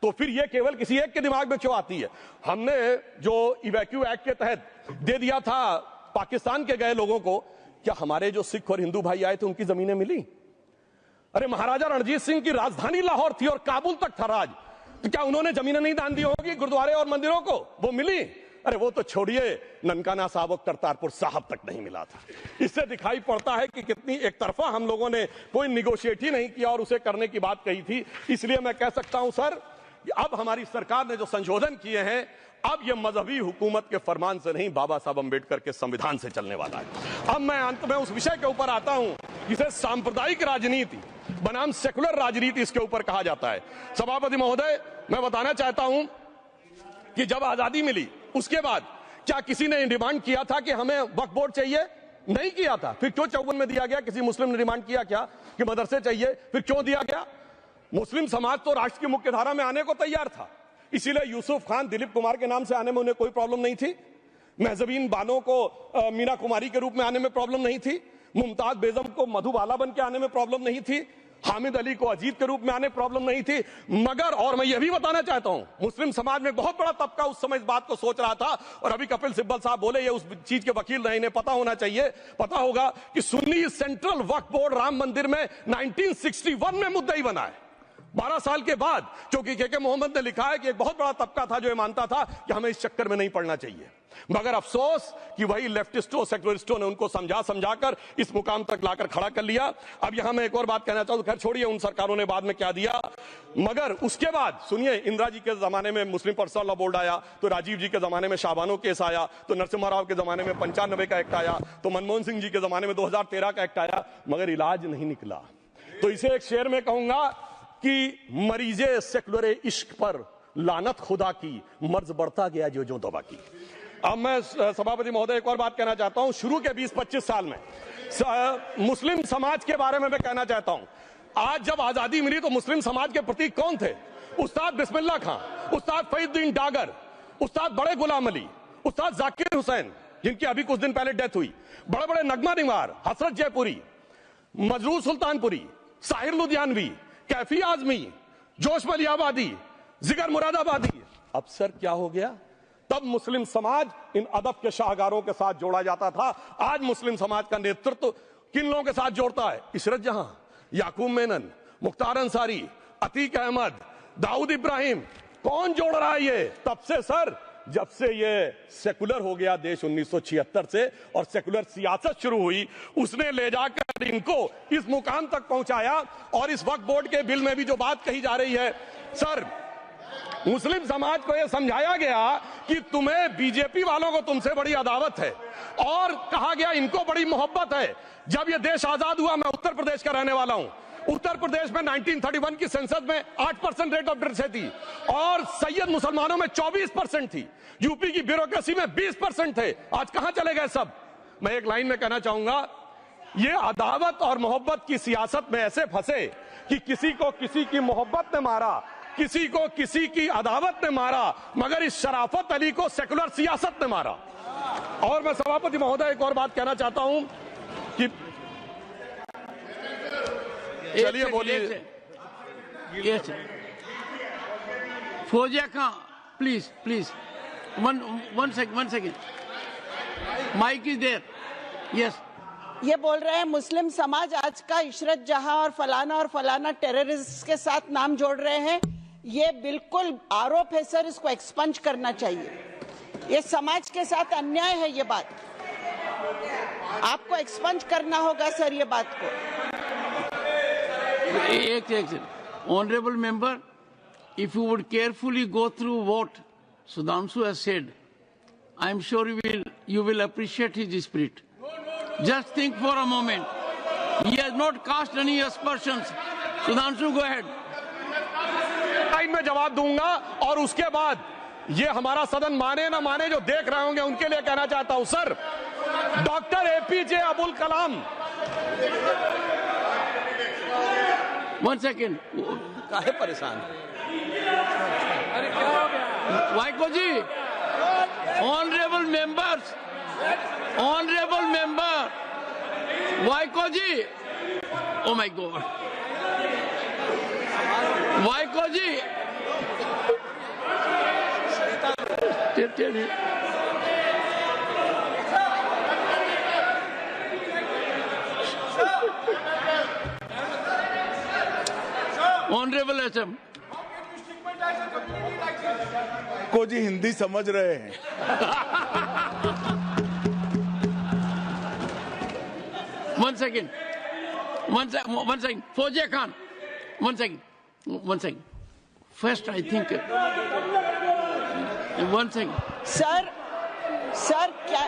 तो फिर यह केवल किसी एक के दिमाग में क्यों आती है? हमने जो इवैक्यू एक्ट के तहत दे दिया था पाकिस्तान के गए लोगों को, क्या हमारे जो सिख और हिंदू भाई आए थे उनकी जमीनें मिली? अरे महाराजा रणजीत सिंह की राजधानी लाहौर थी और काबुल तक था राज, तो क्या उन्होंने जमीनें नहीं दान दी होगी गुरुद्वारे और मंदिरों को? वो मिली? अरे वो तो छोड़िए, ननकाना साहब और करतारपुर साहब तक नहीं मिला था। इससे दिखाई पड़ता है कि कितनी एक तरफा हम लोगों ने कोई निगोशिएट ही नहीं किया और उसे करने की बात कही थी। इसलिए मैं कह सकता हूं सर, अब हमारी सरकार ने जो संशोधन किए हैं, अब यह मजहबी हुकूमत के फरमान से नहीं, बाबा साहब अंबेडकर के संविधान से चलने वाला है। अब मैं अंत में उस विषय के ऊपर आता हूं जिसे सांप्रदायिक राजनीति बनाम सेकुलर राजनीति इसके ऊपर कहा जाता है। सभापति महोदय मैं बताना चाहता हूं कि जब आजादी मिली उसके बाद क्या किसी ने डिमांड किया था कि हमें वक्फ बोर्ड चाहिए? नहीं किया था। फिर क्यों 54 में दिया गया? किसी मुस्लिम ने डिमांड किया क्या कि मदरसे चाहिए? फिर क्यों दिया गया? मुस्लिम समाज तो राष्ट्र की मुख्य धारा में आने को तैयार था, इसीलिए यूसुफ खान, दिलीप कुमार के नाम से आने में उन्हें कोई प्रॉब्लम नहीं थी। महजबीन बानो को मीना कुमारी के रूप में आने में प्रॉब्लम नहीं थी। मुमताज बेगम को मधुबाला बन के आने में प्रॉब्लम नहीं थी। हामिद अली को अजीत के रूप में आने प्रॉब्लम नहीं थी। मगर और मैं यह भी बताना चाहता हूं, मुस्लिम समाज में बहुत बड़ा तबका उस समय इस बात को सोच रहा था, और अभी कपिल सिब्बल साहब बोले, ये उस चीज के वकील नहीं, इन्हें पता होना चाहिए, पता होगा कि सुन्नी सेंट्रल वक्फ बोर्ड राम मंदिर में 1961 में मुद्दई बना है, 12 साल के बाद, क्योंकि के मोहम्मद ने लिखा है कि एक बहुत बड़ा तबका था जो ये मानता था कि हमें इस चक्कर में नहीं पड़ना चाहिए। मगर अफसोस कि वही लेफ्टिस्टों सेक्युलरिस्टों ने उनको समझाकर इस मुकाम तक लाकर खड़ा कर लिया। अब यहां मैं एक और बात कहना चाहूं, खैर छोड़िए उन सरकारों ने बाद में क्या दिया, मगर उसके बाद सुनिए, इंदिरा जी के जमाने में मुस्लिम पर्सनल लॉ बोर्ड आया, तो राजीव जी के जमाने में शाबानो केस आया, तो नरसिम्हा राव के जमाने में 95 का एक्ट आया, तो मनमोहन सिंह जी के जमाने में 2013 का एक्ट आया, मगर इलाज नहीं निकला। तो इसे एक शेर में कहूंगा कि मरीजे सेकुलर इश्क पर लानत खुदा की, मर्ज बढ़ता गया जो दवा की। अब मैं सभापति महोदय एक और बात कहना चाहता हूं, शुरू के 20-25 साल में मुस्लिम समाज के बारे में मैं कहना चाहता हूं, आज जब आजादी मिली तो मुस्लिम समाज के प्रतीक कौन थे? उस्ताद बिस्मिल्लाह खां, उस्ताद फरीदुद्दीन डागर, उस्ताद बड़े गुलाम अली, उस्ताद जाकिर हुसैन, जिनकी अभी कुछ दिन पहले डेथ हुई, बड़े बड़े नगमा निवार, हसरत जयपुरी, मजरूर सुल्तानपुरी, साहिर लुधियानवी, कैफी आजमी, जोश मलियाबादी, जिगर मुरादाबादी। अब सर क्या हो गया? तब मुस्लिम समाज इन अदब के शाहकारों के साथ जोड़ा जाता था। आज मुस्लिम समाज का नेतृत्व किन लोगों के साथ जोड़ता है? इशरत जहां, याकूब मेनन, मुख्तार अंसारी, अतीक अहमद, दाऊद इब्राहिम, कौन जोड़ रहा है ये? तब से सर, जब से ये सेकुलर हो गया देश 1976 से, और सेकुलर सियासत शुरू हुई, उसने ले जाकर इनको इस मुकाम तक पहुंचाया। और इस वक्फ बोर्ड के बिल में भी जो बात कही जा रही है, सर मुस्लिम समाज को यह समझाया गया कि तुम्हें बीजेपी वालों को तुमसे बड़ी अदावत है, और कहा गया इनको बड़ी मोहब्बत है। जब यह देश आजाद हुआ, मैं उत्तर प्रदेश का रहने वाला हूं, उत्तर प्रदेश में 1931 की संसद में 8% रेट ऑफ डेथ थी, और सैयद मुसलमानों में 24% थी, यूपी की ब्यूरोक्रेसी में 20% थे। आज कहां चले गए सब? मैं एक लाइन में कहना चाहूंगा, ये अदावत और मोहब्बत की सियासत में ऐसे फंसे कि किसी को किसी की मोहब्बत ने मारा, किसी को किसी की अदावत ने मारा, मगर इस शराफत अली को सेकुलर सियासत ने मारा। और मैं सभापति महोदय एक और बात कहना चाहता हूं कि चलिए बोलिए। Fauzia Khan, please one second, mike is there. Yes, ये बोल रहे हैं मुस्लिम समाज आज का इशरत जहां और फलाना टेररिस्ट के साथ नाम जोड़ रहे हैं। ये बिल्कुल आरोप है सर, इसको एक्सपंज करना चाहिए। ये समाज के साथ अन्याय है, ये बात आपको एक्सपंज करना होगा सर, ये बात को। एक honourable member, if you would carefully go through what Sudhanshu has said, I am sure you will appreciate his spirit. Just think for a moment. He has not cast any aspersions. Sudhanshu, go ahead. Time में जवाब दूंगा, और उसके बाद ये हमारा सदन माने ना माने, जो देख रहे होंगे उनके लिए कहना चाहता हूं, sir doctor APJ Abdul Kalam. One second. काहे परेशान? Vaiko ji, honourable member, Vaiko ji, oh my god, Vaiko ji, honourable SM को जी हिंदी समझ रहे हैं। One second. Fauziya Khan. One second. First, I think. One second. Sir क्या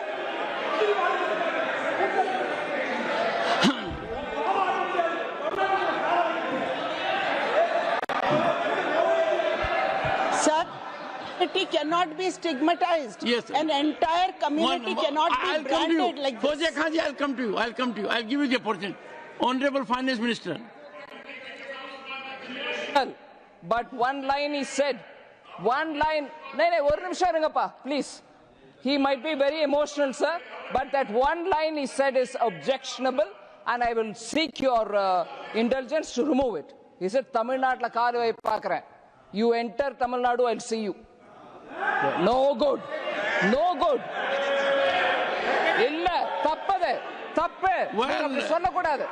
cannot be stigmatized. Yes, sir. An entire community cannot be branded like this. Fauziya Khan ji, I'll come to you. I'll give you the opportunity. Honorable Finance Minister. But one line is said. One line. No, please. He might be very emotional, sir. But that one line he said is objectionable. and I will seek your indulgence to remove it. He said, Tamil Nadu kaalu vai paakren. You enter Tamil Nadu, I'll see you. No good. No good. இல்ல தப்பது தப்பு அப்படி சொல்லக்கூடாது.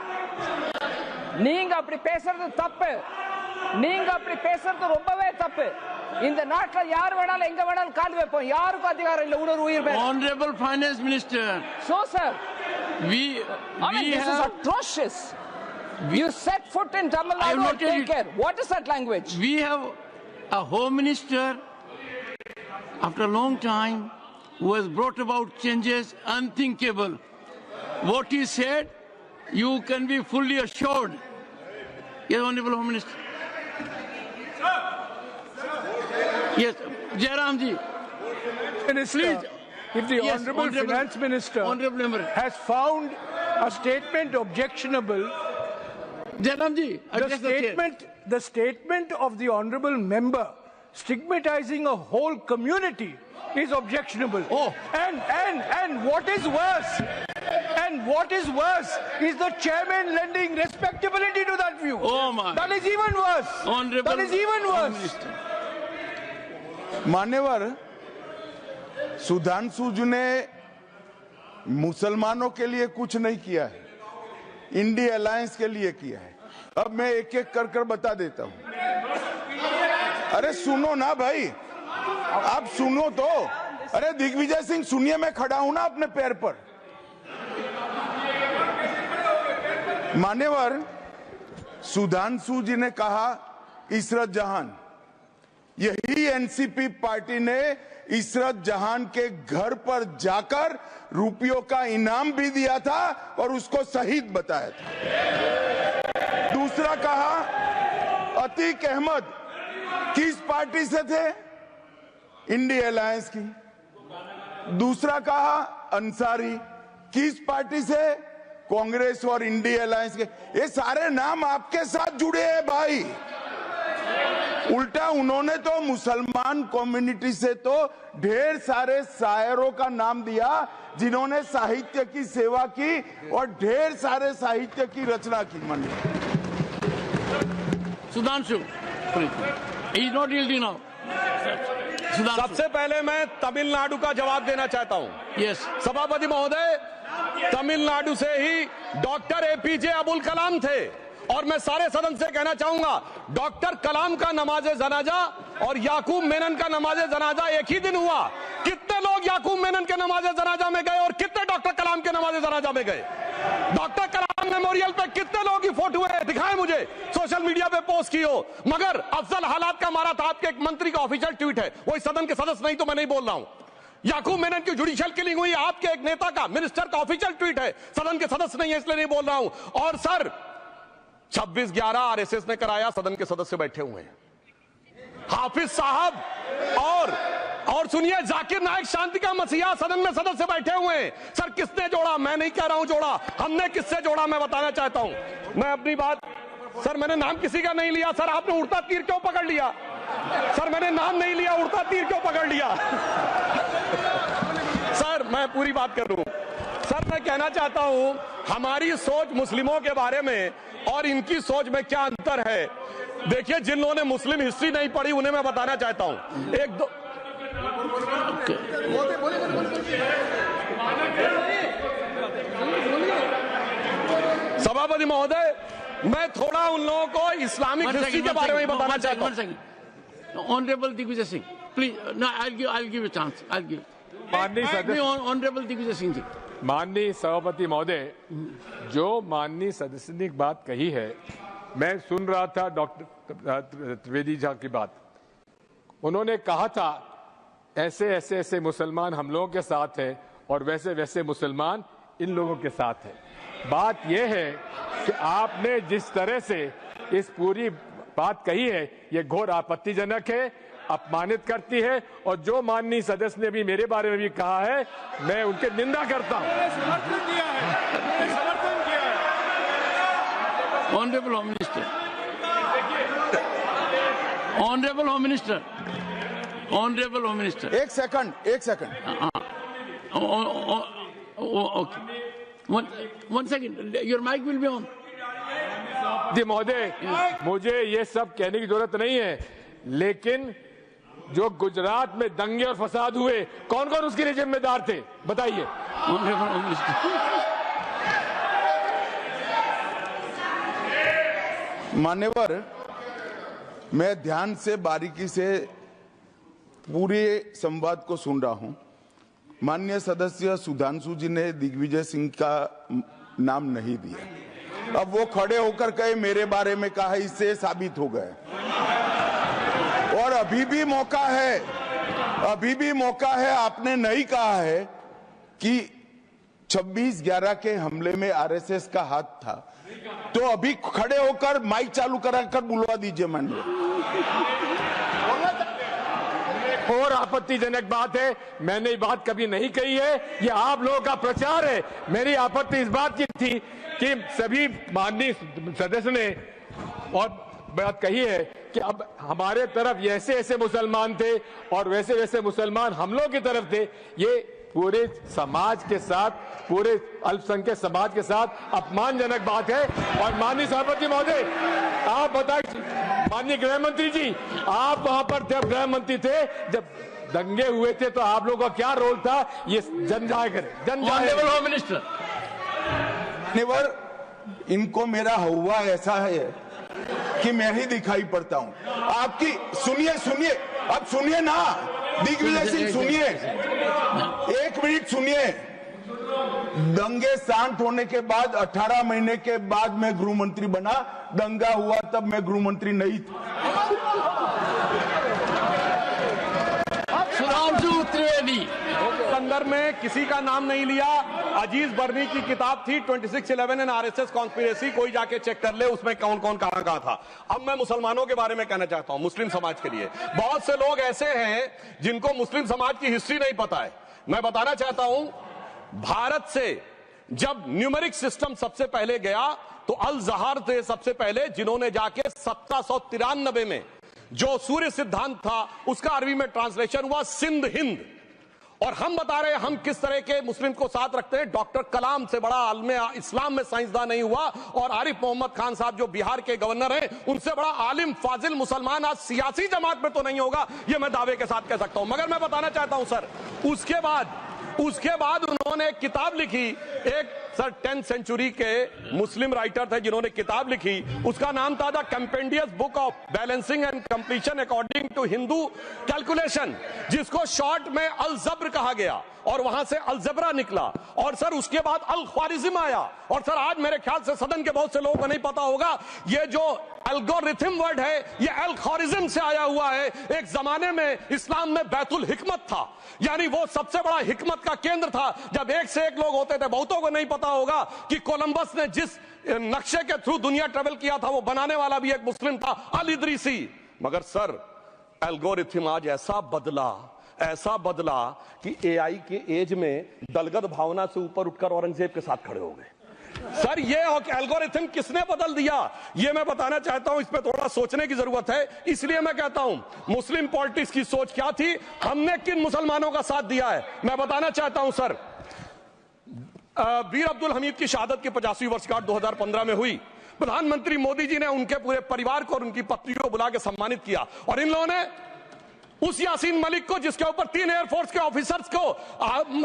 நீங்க அப்படி பேசுறது தப்பு. நீங்க அப்படி பேசுறது ரொம்பவே தப்பு. இந்த நாட்டுல யார் வேணாலும் எங்க வேணாலும் கால் வைப்போம். யாருக்கும் அதிகாரம் இல்ல ஒரு உயிர் மேல. Honorable Finance Minister. So sir, this is atrocious. You set foot in Tamil Nadu and take care. What is that language? We have a Home Minister after a long time who has brought about changes unthinkable. What he said, you can be fully assured. Yes, Honorable Home Minister. Yes, Jairam ji. Minister, please. If the Yes, Honorable Finance Minister has found a statement objectionable, Jairam ji, the statement of the Honorable Member stigmatizing a whole community is objectionable. Oh. And what is worse, is the chairman lending respectability to that view. Oh my. That is even worse. Honorable That is even worse. Minister. मान्यवर, सुधांशु जी ने मुसलमानों के लिए कुछ नहीं किया है, India alliance के लिए किया है। अब मैं एक एक कर बता देता हूं। अरे सुनो ना भाई, आप सुनो तो। अरे दिग्विजय सिंह सुनिए, मैं खड़ा हूं ना अपने पैर पर। मान्यवर, सुधांशु जी ने कहा इशरत जहान, यही एनसीपी पार्टी ने इशरत जहान के घर पर जाकर रुपयों का इनाम भी दिया था और उसको शहीद बताया था। दूसरा कहा अतीक अहमद किस पार्टी से थे? इंडिया अलायंस की। दूसरा कहा अंसारी किस पार्टी से? कांग्रेस और इंडिया अलायंस के। ये सारे नाम आपके साथ जुड़े हैं भाई। उल्टा उन्होंने तो मुसलमान कम्युनिटी से तो ढेर सारे शायरों का नाम दिया जिन्होंने साहित्य की सेवा की और ढेर सारे साहित्य की रचना की। मन Sudhanshu, he is not yielding now. सबसे पहले मैं तमिलनाडु का जवाब देना चाहता हूं। Yes. सभापति महोदय, तमिलनाडु से ही डॉक्टर एपीजे अब्दुल कलाम थे और मैं सारे सदन से कहना चाहूंगा, डॉक्टर कलाम का नमाजे जनाजा और याकूब मेनन का नमाजे जनाजा एक ही दिन हुआ। कितने लोग याकूब मेनन के नमाजे जनाजा में गए और कितने डॉक्टर कलाम के नमाजे जनाजा में गए? डॉक्टर कलाम मेमोरियल पे कितने लोगों की फोटो है? दिखाएं मुझे, सोशल मीडिया पे पोस्ट की हो। मगर अफजल हालात का मारा था, आपके एक मंत्री का ऑफिशियल ट्वीट है, वही सदन के सदस्य नहीं तो मैं नहीं बोल रहा हूं। याकूब मेनन की जुडिशियल किलिंग हुई, आपके एक नेता का, मिनिस्टर का ऑफिशियल ट्वीट है, सदन के सदस्य नहीं है इसलिए नहीं बोल रहा हूं। और सर 26/11 आरएसएस ने कराया, सदन के सदस्य बैठे हुए हैं। हाफिज साहब और सुनिए, जाकिर नाइक शांति का मसीहा सदन में सदस्य बैठे हुए हैं। सर किसने जोड़ा? मैं नहीं कह रहा हूं जोड़ा, हमने किससे जोड़ा मैं बताना चाहता हूं। मैं अपनी बात, सर मैंने नाम किसी का नहीं लिया। सर आपने उड़ता तीर क्यों पकड़ लिया? सर मैंने नाम नहीं लिया, उड़ता तीर क्यों पकड़ लिया? सर मैं पूरी बात कर लूं। सर मैं कहना चाहता हूं, हमारी सोच मुस्लिमों के बारे में और इनकी सोच में क्या अंतर है। देखिए, जिन लोगों ने मुस्लिम हिस्ट्री नहीं पढ़ी उन्हें मैं बताना चाहता हूं। एक दो सभापति महोदय, मैं थोड़ा उन लोगों को इस्लामिक हिस्ट्री के बारे में बताना चाहता हूं। Honorable Digvijay Singh, please. No, I'll give you a chance. I'll give. Honorable Digvijay Singh ji. माननीय सभापति महोदय, जो माननीय सदस्य ने बात कही है, मैं सुन रहा था डॉक्टर त्रिवेदी जी की बात। उन्होंने कहा था ऐसे मुसलमान हम लोगों के साथ हैं और वैसे मुसलमान इन लोगों के साथ हैं। बात यह है कि आपने जिस तरह से इस पूरी बात कही है, ये घोर आपत्तिजनक है, अपमानित करती है और जो माननीय सदस्य ने भी मेरे बारे में भी कहा है, मैं उनके निंदा करता हूं। Honorable Home Minister. Honorable Home Minister. Honorable Home Minister. एक second Okay. One second, your mic will be on. जी महोदय, मुझे ये सब कहने की जरूरत नहीं है, लेकिन जो गुजरात में दंगे और फसाद हुए, कौन कौन उसके लिए जिम्मेदार थे, बताइए। मान्यवर, मैं ध्यान से बारीकी से पूरे संवाद को सुन रहा हूं। माननीय सदस्य सुधांशु जी ने दिग्विजय सिंह का नाम नहीं दिया। अब वो खड़े होकर कहे मेरे बारे में कहा, इससे साबित हो गए। और अभी भी मौका है, आपने नहीं कहा है कि 26/11 के हमले में आरएसएस का हाथ था, तो अभी खड़े होकर माइक चालू कराकर बुलवा दीजिए। माननीय, और आपत्तिजनक बात है, मैंने ये बात कभी नहीं कही है, ये आप लोगों का प्रचार है। मेरी आपत्ति इस बात की थी कि सभी माननीय सदस्य ने और बात कही है कि अब हमारे तरफ ऐसे ऐसे मुसलमान थे और वैसे वैसे मुसलमान हम लोग की तरफ थे। ये पूरे समाज के साथ, पूरे अल्पसंख्यक समाज के साथ अपमानजनक बात है। और माननीय सभापति महोदय, आप बताइए, माननीय गृह मंत्री जी, आप वहां पर जब गृह मंत्री थे, जब दंगे हुए थे, तो आप लोगों का क्या रोल था, ये जन जाहिर करें। होम मिनिस्टर, इनको मेरा हुआ ऐसा है कि मैं ही दिखाई पड़ता हूं। आपकी सुनिए, अब सुनिए ना दिग्विजय सिंह, सुनिए, 1 मिनट सुनिए। दंगे शांत होने के बाद 18 महीने के बाद मैं गृह मंत्री बना। दंगा हुआ तब मैं गृह मंत्री नहीं था। सुधांशु त्रिवेदी संदर्भ में किसी का नाम नहीं लिया। अजीज बर्नी की किताब थी 2611 एंड आरएसएस कॉन्स्पिरेसी, कोई जाके चेक कर ले उसमें कौन कौन कहां था। अब मैं मुसलमानों के बारे में कहना चाहता हूं, मुस्लिम समाज के लिए। बहुत से लोग ऐसे हैं जिनको मुस्लिम समाज की हिस्ट्री नहीं पता है। मैं बताना चाहता हूं, भारत से जब न्यूमेरिक सिस्टम सबसे पहले गया तो अल जहार थे सबसे पहले, जिन्होंने जाके 1793 में जो सूर्य सिद्धांत था उसका अरबी में ट्रांसलेशन हुआ सिंध हिंद। और हम बता रहे हैं हम किस तरह के मुस्लिम को साथ रखते हैं। डॉक्टर कलाम से बड़ा आलिम इस्लाम में साइंसदान नहीं हुआ, और आरिफ मोहम्मद खान साहब जो बिहार के गवर्नर हैं, उनसे बड़ा आलिम फाजिल मुसलमान आज सियासी जमात में तो नहीं होगा, ये मैं दावे के साथ कह सकता हूं। मगर मैं बताना चाहता हूं सर, उसके बाद उन्होंने एक किताब लिखी, एक सर 10th सेंचुरी के मुस्लिम राइटर थे जिन्होंने किताब लिखी, उसका नाम था the compendious book of balancing and completion according to Hindu calculation, जिसको शॉर्ट में अल जब्र कहा गया, और वहां से अलजबरा निकला। और सर उसके बाद अल ख्वारिज्म आया। और सर आज मेरे ख्याल से सदन के बहुत से लोगों को नहीं पता होगा, ये जो एल्गोरिथम वर्ड है ये अल ख्वारिज्म से आया हुआ है। एक जमाने में इस्लाम में बैतुल हिकमत था, यानी वो सबसे बड़ा हिकमत का केंद्र था, जब एक से एक लोग होते थे। बहुतों को नहीं पता होगा कि कोलंबस ने जिस नक्शे के थ्रू दुनिया ट्रेवल किया था, वो बनाने वाला भी एक मुस्लिम था, अल इदरीसी। मगर सर एल्गोरिथम आज ऐसा बदला कि एआई के एज में दलगत भावना से ऊपर उठकर औरंगजेब के साथ खड़े हो गए। सर ये एल्गोरिथम किसने बदल दिया, ये मैं बताना चाहता हूं। इस पे थोड़ा सोचने की जरूरत है। इसलिए मैं कहता हूं मुस्लिम पॉलिटिक्स की सोच क्या थी, हमने किन मुसलमानों का साथ दिया है, मैं बताना चाहता हूं। सर वीर अब्दुल हमीद की शहादत की 50वीं वर्षगांठ 2015 में हुई। प्रधानमंत्री मोदी जी ने उनके पूरे परिवार को और उनकी पत्नी को बुला के सम्मानित किया, और इन लोगों ने उस यासीन मलिक को, जिसके ऊपर 3 एयरफोर्स के ऑफिसर्स को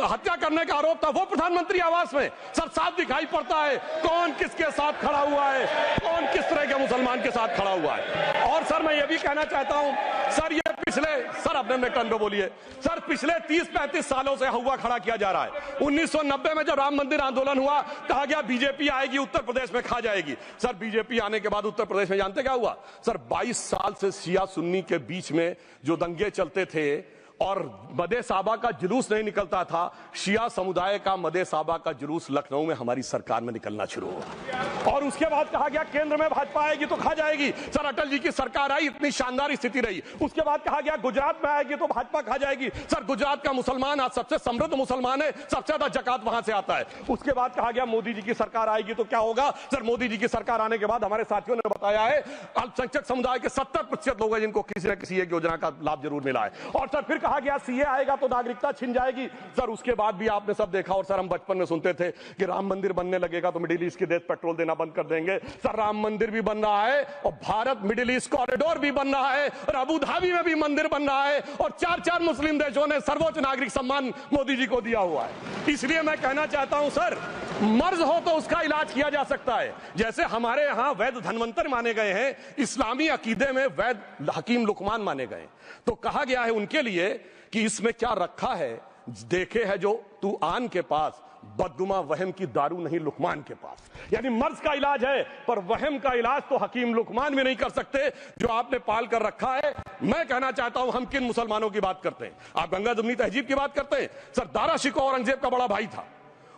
हत्या करने का आरोप था, वो प्रधानमंत्री आवास में। सर साफ दिखाई पड़ता है कौन किसके साथ खड़ा हुआ है, कौन किस तरह के मुसलमान के साथ खड़ा हुआ है। और सर मैं ये भी कहना चाहता हूं, सर ये सर अपने टर्न पे बोलिए। सर पिछले 30-35 सालों से हुआ खड़ा किया जा रहा है। 1990 में जब राम मंदिर आंदोलन हुआ, कहा गया बीजेपी आएगी उत्तर प्रदेश में खा जाएगी। सर बीजेपी आने के बाद उत्तर प्रदेश में जानते क्या हुआ सर, 22 साल से शिया सुन्नी के बीच में जो दंगे चलते थे और मदे साहबा का जुलूस नहीं निकलता था, शिया समुदाय का मदे साहबा का जुलूस लखनऊ में हमारी सरकार में निकलना शुरू हुआ। और उसके बाद कहा गया केंद्र में भाजपा आएगी तो खा जाएगी। सर अटल जी की सरकार आई, इतनी शानदार स्थिति रही। उसके बाद कहा गया गुजरात में आएगी तो भाजपा खा जाएगी। सर गुजरात का मुसलमान आज सबसे समृद्ध मुसलमान है, सबसे ज्यादा जकात वहां से आता है। उसके बाद कहा गया मोदी जी की सरकार आएगी तो क्या होगा। सर मोदी जी की सरकार आने के बाद हमारे साथियों ने बताया है अल्पसंख्यक समुदाय के 70% लोग हैं जिनको किसी न किसी एक योजना का लाभ जरूर मिला है। और सर फिर कहा गया सीए आएगा तो नागरिकता छिन जाएगी। सर उसके बाद भी आपने सब देखा, और सर हम बचपन में सुनते थे कि राम मंदिर बनने लगेगा तो मिडिल ईस्ट के देश पेट्रोल देना बंद कर देंगे। सर राम मंदिर भी बन रहा है और भारत मिडिल ईस्ट कॉरिडोर भी बन रहा है और अबू धाबी में भी मंदिर बन रहा है और 4 मुस्लिम देशों ने सर्वोच्च नागरिक सम्मान मोदी जी को दिया हुआ है। इसलिए मैं कहना चाहता हूं सर, मर्ज हो तो उसका इलाज किया जा सकता है। जैसे हमारे यहां वैद धन्वंतर माने गए हैं, इस्लामी अकीदे में वैद हकीम लुकमान माने गए, तो कहा गया है उनके लिए कि इसमें क्या रखा है, देखे है जो तू आन के पास, बदगुमा वहम की दारू नहीं लुकमान के पास। यानी मर्ज का इलाज है पर वहम का इलाज तो हकीम लुकमान भी नहीं कर सकते जो आपने पाल कर रखा है। मैं कहना चाहता हूं, हम किन मुसलमानों की बात करते हैं? आप गंगा जमुनी तहजीब की बात करते हैं। सर दारा शिकोह औरंगजेब का बड़ा भाई था,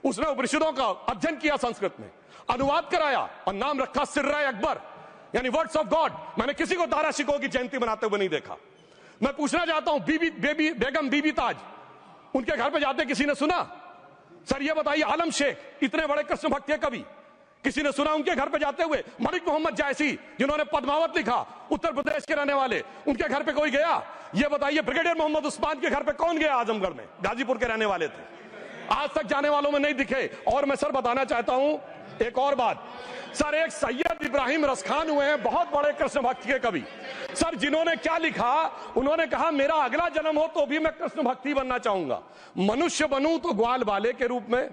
उसने उपनिषदों का अध्ययन किया, संस्कृत में अनुवाद कराया और नाम रखा सिर्रा अकबर, यानी वर्ड्स ऑफ गॉड। मैंने किसी को दारा शिकोह की जयंती मनाते हुए नहीं देखा। मैं पूछना चाहता हूं, बेगम बीबी ताज, उनके घर पे जाते किसी ने सुना? सर ये बताइए, आलम शेख, इतने बड़े कृष्ण भक्त कवि, किसी ने सुना उनके घर पे जाते हुए? मलिक मोहम्मद जायसी, जिन्होंने पद्मावत लिखा, उत्तर प्रदेश के रहने वाले, उनके घर पे कोई गया? ये बताइए, ब्रिगेडियर मोहम्मद उस्मान के घर पे कौन गया? आजमगढ़ में, गाजीपुर के रहने वाले थे, आज तक जाने वालों में नहीं दिखे। और मैं सर बताना चाहता हूं एक और बात, सर एक सैयद इब्राहिम रसखान हुए हैं, बहुत बड़े कृष्ण भक्त के कवि। सर जिन्होंने क्या लिखा, उन्होंने कहा मेरा अगला जन्म हो तो भी मैं कृष्ण भक्ति बनना चाहूंगा, मनुष्य बनूं तो ग्वाल बाले के रूप में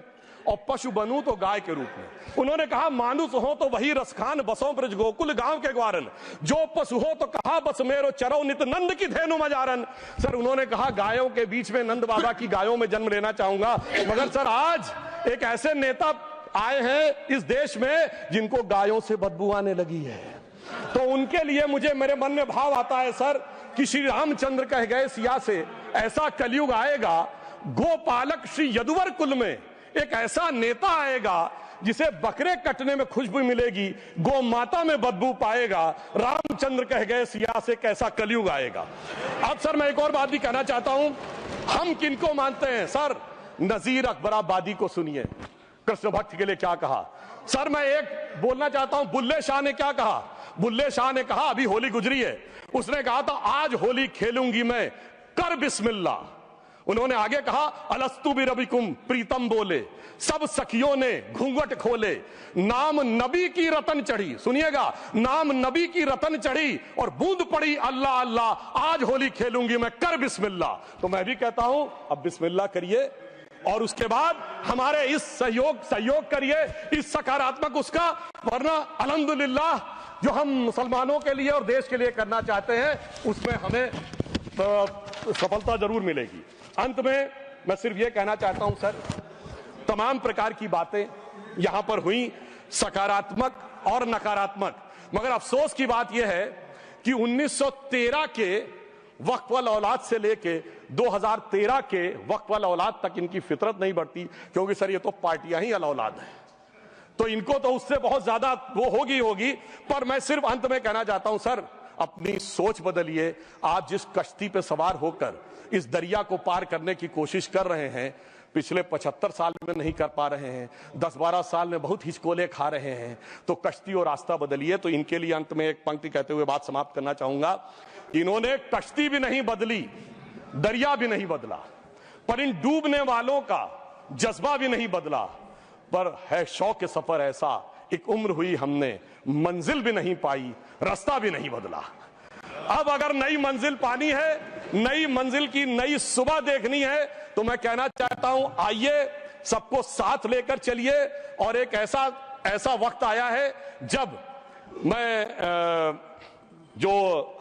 और पशु बनूं तो गाय के रूप में। उन्होंने कहा मानुस हो तो वही रसखान, बसों ब्रज गोकुल गांव के ग्वारन, जो पशु हो तो कहा बस मेरो चरो नित नंद की धेनु मजारन। सर उन्होंने कहा गायों के बीच में नंद बाबा की गायों में जन्म लेना चाहूंगा। मगर सर आज एक ऐसे नेता आए हैं इस देश में जिनको गायों से बदबू आने लगी है, तो उनके लिए मुझे मेरे मन में भाव आता है सर कि श्री रामचंद्र कह गए सिया से, ऐसा कलयुग आएगा गोपालक श्री यदुवर कुल में एक ऐसा नेता आएगा जिसे बकरे कटने में खुशबू मिलेगी, गौ माता में बदबू पाएगा। रामचंद्र कह गए सिया से, कैसा कलयुग आएगा। अब सर मैं एक और बात भी कहना चाहता हूं, हम किनको मानते हैं? सर नजीर अकबराबादी को सुनिए, कृष्ण भक्त के लिए क्या कहा। सर मैं एक बोलना चाहता हूं, बुल्ले शाह ने क्या कहा? बुल्ले शाह ने कहा, अभी होली गुजरी है, उसने कहा था आज होली खेलूंगी मैं, कर बिस्मिल्लाह। उन्होंने आगे कहा अलस्तु बिरबिकुम, प्रीतम बोले, सब सखियों ने घूंघट खोले, नाम नबी की रतन चढ़ी, सुनिएगा, नाम नबी की रतन चढ़ी और बूंद पड़ी अल्लाह अल्लाह, आज होली खेलूंगी मैं, कर बिस्मिल्लाह। तो मैं भी कहता हूं अब बिस्मिल्लाह करिए और उसके बाद हमारे इस सहयोग करिए, इस सकारात्मक उसका, वरना अल्हम्दुलिल्लाह जो हम मुसलमानों के लिए और देश के लिए करना चाहते हैं उसमें हमें सफलता जरूर मिलेगी। अंत में मैं सिर्फ ये कहना चाहता हूं सर, तमाम प्रकार की बातें यहां पर हुई, सकारात्मक और नकारात्मक, मगर अफसोस की बात यह है कि 1913 के वक्फ वाल औलाद से लेके 2013 के वक्फ वाल औलाद तक इनकी फितरत नहीं बढ़ती, क्योंकि सर ये तो पार्टियां ही अल औलाद है, तो इनको तो उससे बहुत ज्यादा वो होगी। पर मैं सिर्फ अंत में कहना चाहता हूं सर, अपनी सोच बदलिए। आप जिस कश्ती पे सवार होकर इस दरिया को पार करने की कोशिश कर रहे हैं, पिछले 75 साल में नहीं कर पा रहे हैं, 10-12 साल में बहुत हिचकोले खा रहे हैं, तो कश्ती और रास्ता बदलिए। तो इनके लिए अंत में एक पंक्ति कहते हुए बात समाप्त करना चाहूंगा, इन्होंने कश्ती भी नहीं बदली, दरिया भी नहीं बदला, पर इन डूबने वालों का जज्बा भी नहीं बदला, पर है शौक के सफर ऐसा, एक उम्र हुई हमने, मंजिल भी नहीं पाई, रास्ता भी नहीं बदला। अब अगर नई मंजिल पानी है, नई मंजिल की नई सुबह देखनी है, तो मैं कहना चाहता हूं आइए सबको साथ लेकर चलिए। और एक ऐसा वक्त आया है जब मैं जो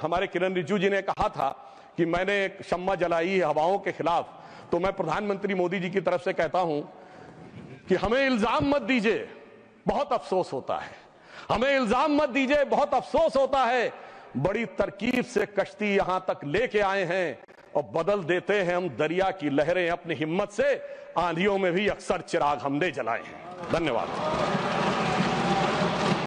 हमारे किरण रिजिजू जी ने कहा था कि मैंने शम्मा जलाई हवाओं के खिलाफ, तो मैं प्रधानमंत्री मोदी जी की तरफ से कहता हूं कि हमें इल्जाम मत दीजिए, बहुत अफसोस होता है, हमें इल्जाम मत दीजिए, बहुत अफसोस होता है। बड़ी तरकीब से कश्ती यहां तक लेके आए हैं और बदल देते हैं हम दरिया की लहरें अपनी हिम्मत से, आंधियों में भी अक्सर चिराग हमने जलाए हैं। धन्यवाद।